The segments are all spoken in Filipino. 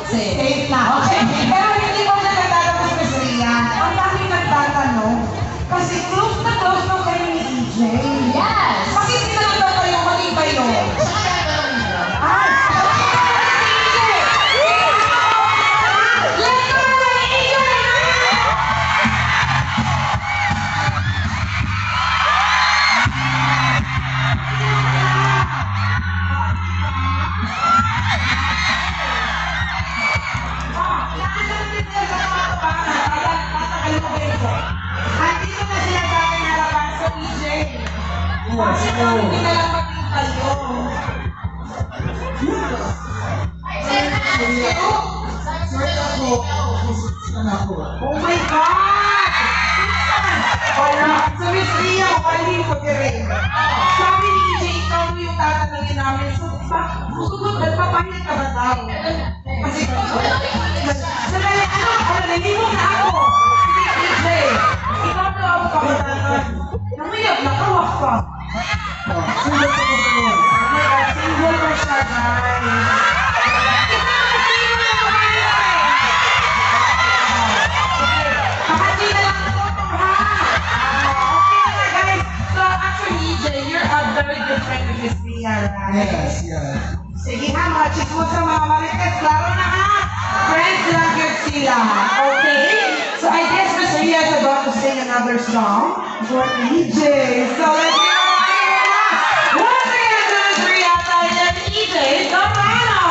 Safe na. Okay. Pero hindi mo na natatapos, Miss Rian. Ang dami nagtatanong. Kasi close na kayo ni EJ. Yes! Bakit tinanong kayo? Mali ba yun? Ay! Andito na sila sa akin harapan sa EJ. Bakit kami hindi na lang makita yun? Oh my God! Wala. Sa Miss Ria, wali ko din. Sabi ni EJ, ikaw yung tatanungin namin. So, susunod, nagpapahit ka ba daw? Kasi, sandali, nalilimo na ako. EJ, ikaw na ako kapatanan. Namayag, nakawak ka. Single pa ko. Oh my God, single pa siya, guys. Makati na lang ako, ha? Okay na, guys. So, actually, EJ, you're a very good friend with Miss Ria, right? Yes, yeah. Sige ha, mga chismos sa mga marites, klaro na ha? Friends lang yun sila. Okay? So I guess Miss Ria is about to sing another song for EJ. So let's give a round once again to Miss Ria Atayde and EJ Durano.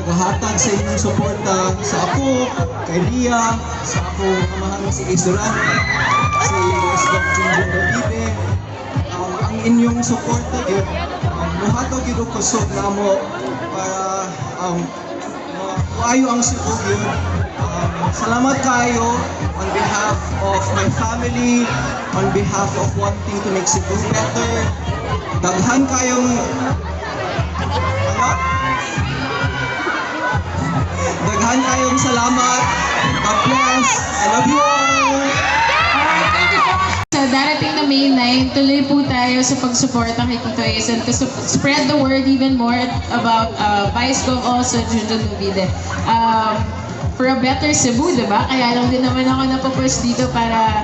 Naghahatag sa inyong suporta sa ako, kay Ria, sa ako kamahang si Durano, si Vice-Governor Junjun Davide. Ang inyong suporta yun, muhatag yun ko sub na mo para maayo ang Cebu yun. Salamat kayo on behalf of my family, on behalf of wanting to make Cebu better. Daghan kayong Daghan kayong salamat God bless. I love you all. Alright, thank you so much. Sa darating na May 9, tuloy po tayo sa pagsuporta kay Tito Ace and to spread the word even more about Vice-Governor Junjun Davide. For a better Cebu, diba? Kaya lang din naman ako napapush dito para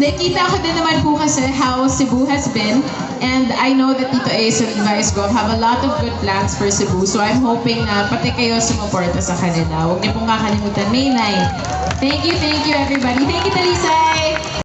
nakita ko din naman po kasi how Cebu has been, and I know that Tito Ace and Vice-Gov have a lot of good plans for Cebu, so I'm hoping na pati kayo sumuporta sa kanila. Huwag niyo pong kakalimutan, May 9. Thank you everybody. Thank you, Talisay!